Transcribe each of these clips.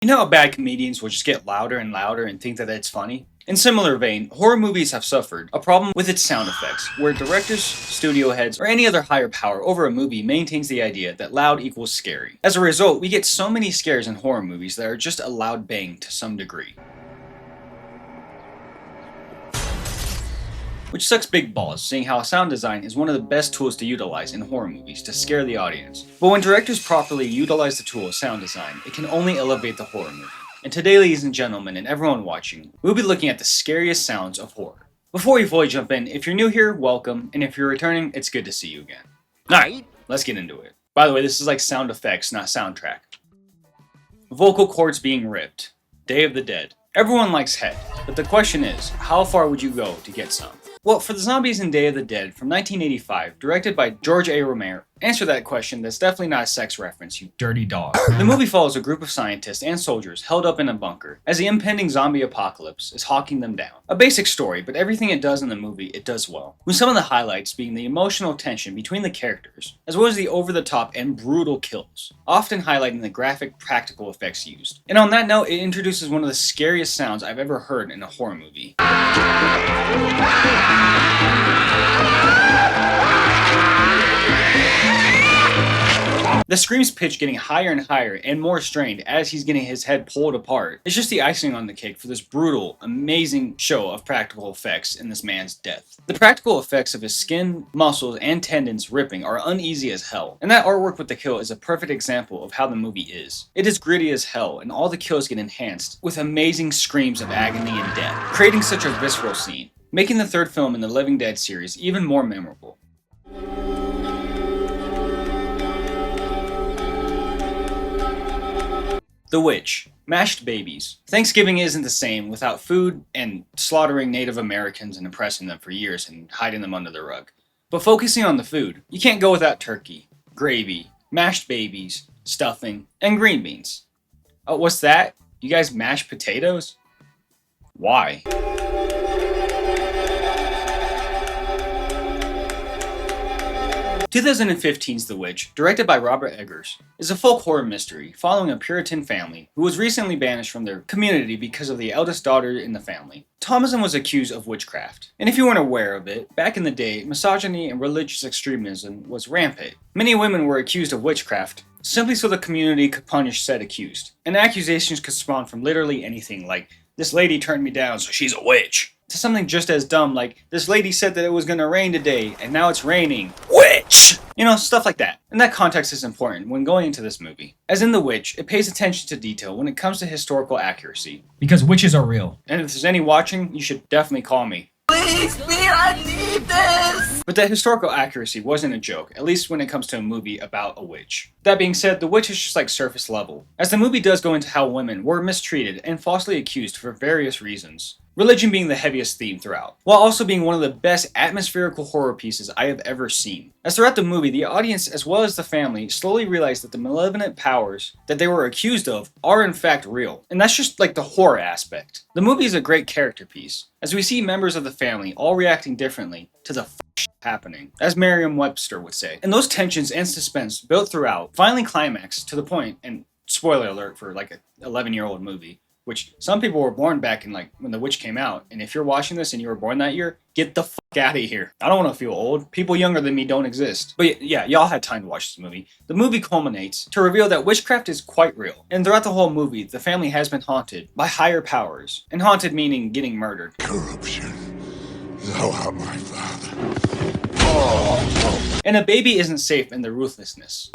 You know how bad comedians will just get louder and louder and think that it's funny? In similar vein, horror movies have suffered a problem with its sound effects, where directors, studio heads, or any other higher power over a movie maintains the idea that loud equals scary. As a result, we get so many scares in horror movies that are just a loud bang to some degree. Which sucks big balls, seeing how sound design is one of the best tools to utilize in horror movies to scare the audience. But when directors properly utilize the tool of sound design, it can only elevate the horror movie. And today, ladies and gentlemen, and everyone watching, we'll be looking at the scariest sounds of horror. Before we fully jump in, if you're new here, welcome, and if you're returning, it's good to see you again. Alright, let's get into it. By the way, this is like sound effects, not soundtrack. Vocal cords being ripped. Day of the Dead. Everyone likes head, but the question is, how far would you go to get some? Well, for the zombies in Day of the Dead from 1985, directed by George A. Romero, answer that question, that's definitely not a sex reference, you dirty dog. The movie follows a group of scientists and soldiers held up in a bunker as the impending zombie apocalypse is hawking them down. A basic story, but everything it does in the movie, it does well. With some of the highlights being the emotional tension between the characters, as well as the over-the-top and brutal kills, often highlighting the graphic practical effects used. And on that note, it introduces one of the scariest sounds I've ever heard in a horror movie. The scream's pitch getting higher and higher and more strained as he's getting his head pulled apart. It's just the icing on the cake for this brutal, amazing show of practical effects in this man's death. The practical effects of his skin, muscles, and tendons ripping are uneasy as hell, and that artwork with the kill is a perfect example of how the movie is. It is gritty as hell, and all the kills get enhanced with amazing screams of agony and death, creating such a visceral scene, making the third film in the Living Dead series even more memorable. The Witch. Mashed babies. Thanksgiving isn't the same without food and slaughtering Native Americans and oppressing them for years and hiding them under the rug. But focusing on the food, you can't go without turkey, gravy, mashed babies, stuffing, and green beans. Oh, what's that? You guys mash potatoes? Why? 2015's The Witch, directed by Robert Eggers, is a folk horror mystery following a Puritan family who was recently banished from their community because of the eldest daughter in the family. Thomason was accused of witchcraft, and if you weren't aware of it, back in the day, misogyny and religious extremism was rampant. Many women were accused of witchcraft simply so the community could punish said accused, and accusations could spawn from literally anything like, "This lady turned me down so she's a witch," to something just as dumb like, "This lady said that it was gonna rain today and now it's raining. Witch!" You know, stuff like that. And that context is important when going into this movie. As in The Witch, it pays attention to detail when it comes to historical accuracy. Because witches are real. And if there's any watching, you should definitely call me. Please, I need this! But that historical accuracy wasn't a joke, at least when it comes to a movie about a witch. That being said, The Witch is just like surface level, as the movie does go into how women were mistreated and falsely accused for various reasons. Religion being the heaviest theme throughout, while also being one of the best atmospherical horror pieces I have ever seen. As throughout the movie, the audience as well as the family slowly realize that the malevolent powers that they were accused of are in fact real. And that's just like the horror aspect. The movie is a great character piece, as we see members of the family all reacting differently to the happening, as Merriam-Webster would say. And those tensions and suspense built throughout finally climax to the point, and spoiler alert for like a 11-year-old movie, which some people were born back in like when The Witch came out, and if you're watching this and you were born that year, get the fuck out of here. I don't want to feel old. People younger than me don't exist. But yeah, y'all had time to watch this movie. The movie culminates to reveal that witchcraft is quite real, and throughout the whole movie, the family has been haunted by higher powers, and haunted meaning getting murdered. Corruption. Thou art my father. And a baby isn't safe in the ruthlessness.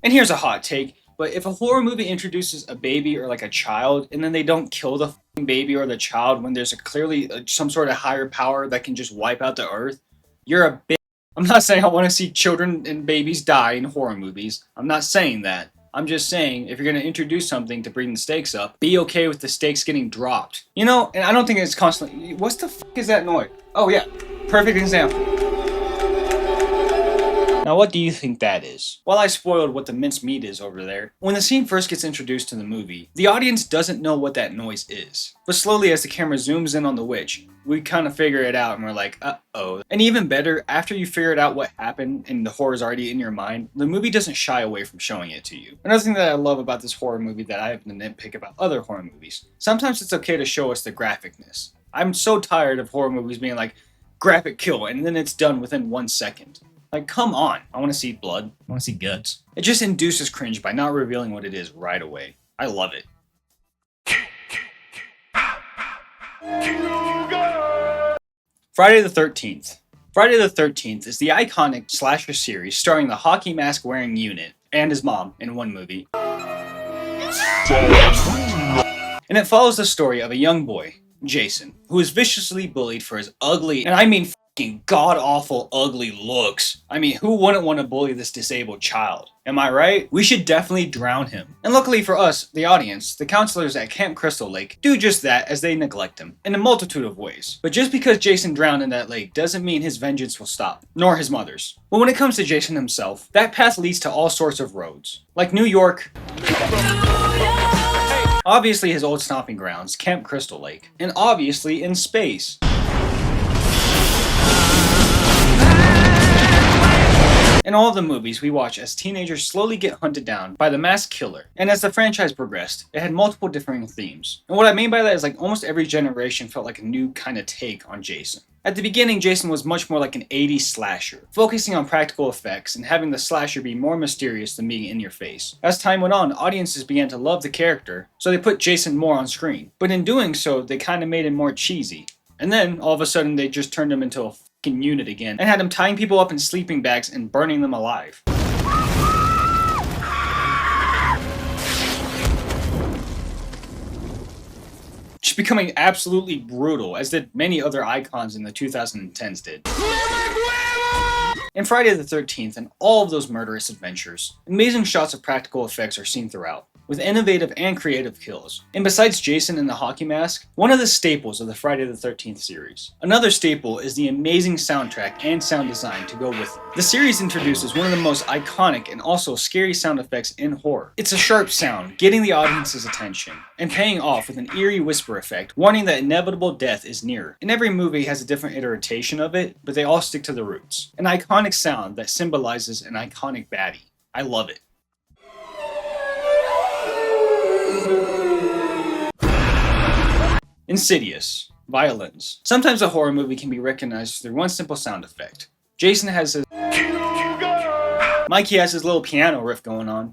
And here's a hot take, but if a horror movie introduces a baby or like a child, and then they don't kill the f***ing baby or the child when there's clearly some sort of higher power that can just wipe out the earth, you're a bitch. I'm not saying I want to see children and babies die in horror movies. I'm not saying that. I'm just saying, if you're going to introduce something to bring the stakes up, be okay with the stakes getting dropped. You know, and I don't think it's constantly... What's the f*** is that noise? Oh yeah, perfect example. Now what do you think that is? Well, I spoiled what the minced meat is over there. When the scene first gets introduced to the movie, the audience doesn't know what that noise is. But slowly as the camera zooms in on the witch, we kind of figure it out and we're like, uh-oh. And even better, after you figured out what happened and the horror is already in your mind, the movie doesn't shy away from showing it to you. Another thing that I love about this horror movie that I have to nitpick about other horror movies, sometimes it's okay to show us the graphicness. I'm so tired of horror movies being like, graphic kill, and then it's done within 1 second. Like, come on. I want to see blood. I want to see guts. It just induces cringe by not revealing what it is right away. I love it. Friday the 13th. Friday the 13th is the iconic slasher series starring the hockey mask wearing unit and his mom in one movie. And it follows the story of a young boy, Jason, who is viciously bullied for his ugly, and I mean fucking god-awful ugly looks. I mean, who wouldn't want to bully this disabled child? Am I right? We should definitely drown him. And luckily for us, the audience, the counselors at Camp Crystal Lake do just that as they neglect him in a multitude of ways. But just because Jason drowned in that lake doesn't mean his vengeance will stop, nor his mother's. But when it comes to Jason himself, that path leads to all sorts of roads, like New York, obviously his old stomping grounds, Camp Crystal Lake, and obviously in space. In all of the movies we watch as teenagers slowly get hunted down by the masked killer, and as the franchise progressed, it had multiple differing themes. And what I mean by that is like almost every generation felt like a new kind of take on Jason. At the beginning, Jason was much more like an 80s slasher, focusing on practical effects and having the slasher be more mysterious than being in your face. As time went on, audiences began to love the character, so they put Jason more on screen. But in doing so, they kind of made him more cheesy. And then, all of a sudden, they just turned him into a fucking unit again, and had him tying people up in sleeping bags and burning them alive. Just becoming absolutely brutal, as did many other icons in the 2010s did. In Friday the 13th and all of those murderous adventures, amazing shots of practical effects are seen throughout, with innovative and creative kills. And besides Jason and the hockey mask, one of the staples of the Friday the 13th series. Another staple is the amazing soundtrack and sound design to go with it. The series introduces one of the most iconic and also scary sound effects in horror. It's a sharp sound, getting the audience's attention, and paying off with an eerie whisper effect, warning that inevitable death is near. And every movie has a different iteration of it, but they all stick to the roots. An iconic sound that symbolizes an iconic baddie. I love it. Insidious. Violins. Sometimes a horror movie can be recognized through one simple sound effect. Jason has his... Mikey has his little piano riff going on.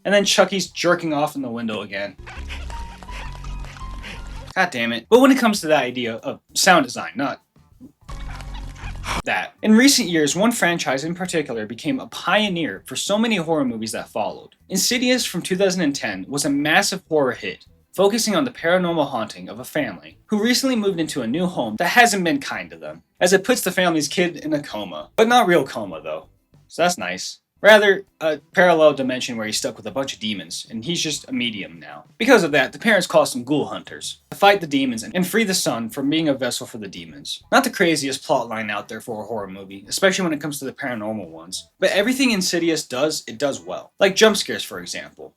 And then Chucky's jerking off in the window again. God damn it. But when it comes to that idea of sound design, not that. In recent years, one franchise in particular became a pioneer for so many horror movies that followed. Insidious from 2010 was a massive horror hit, focusing on the paranormal haunting of a family who recently moved into a new home that hasn't been kind to them, as it puts the family's kid in a coma. But not real coma though, so that's nice. Rather, a parallel dimension where he's stuck with a bunch of demons, and he's just a medium now. Because of that, the parents call some ghoul hunters to fight the demons and free the son from being a vessel for the demons. Not the craziest plot line out there for a horror movie, especially when it comes to the paranormal ones. But everything Insidious does, it does well. Like jump scares, for example.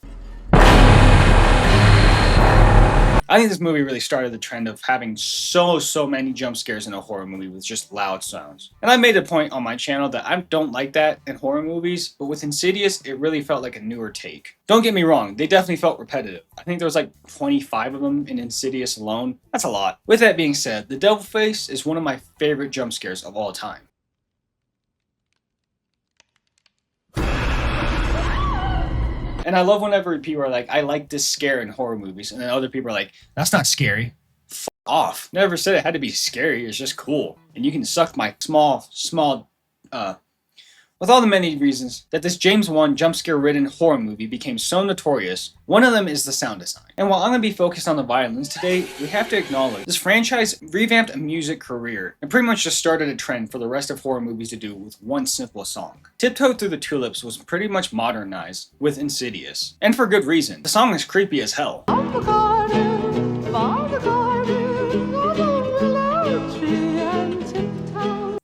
I think this movie really started the trend of having so many jump scares in a horror movie with just loud sounds. And I made a point on my channel that I don't like that in horror movies, but with Insidious, it really felt like a newer take. Don't get me wrong, they definitely felt repetitive. I think there was like 25 of them in Insidious alone. That's a lot. With that being said, the devil face is one of my favorite jump scares of all time. And I love whenever people are like, I like this scare in horror movies, and then other people are like, that's not scary. F off. Never said it had to be scary, it's just cool. And you can suck my small, with all the many reasons that this James Wan jump scare ridden horror movie became so notorious, one of them is the sound design. And while I'm going to be focused on the violins today, we have to acknowledge this franchise revamped a music career and pretty much just started a trend for the rest of horror movies to do with one simple song. Tiptoe Through the Tulips was pretty much modernized with Insidious. And for good reason. The song is creepy as hell.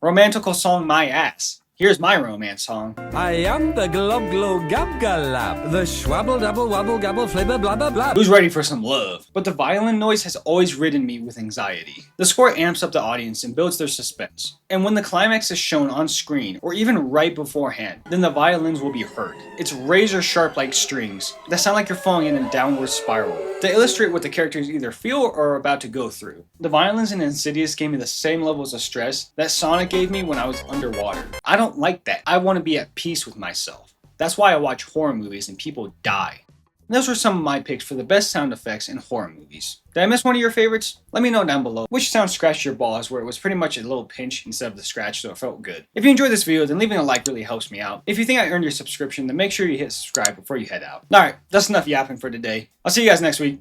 Romantical song my ass. Here's my romance song. I am the glob glow gab galab, the schwabble double wobble gabble flibber blah blah blah. Who's ready for some love? But the violin noise has always ridden me with anxiety. The score amps up the audience and builds their suspense. And when the climax is shown on screen, or even right beforehand, then the violins will be heard. It's razor sharp like strings that sound like you're falling in a downward spiral. They illustrate what the characters either feel or are about to go through. The violins in Insidious gave me the same levels of stress that Sonic gave me when I was underwater. I don't like that. I want to be at peace with myself. That's why I watch horror movies and people die. And those were some of my picks for the best sound effects in horror movies. Did I miss one of your favorites? Let me know down below which sound scratched your balls, where it was pretty much a little pinch instead of the scratch, so it felt good. If you enjoyed this video, then leaving a like really helps me out. If you think I earned your subscription, then make sure you hit subscribe before you head out. Alright, that's enough yapping for today. I'll see you guys next week.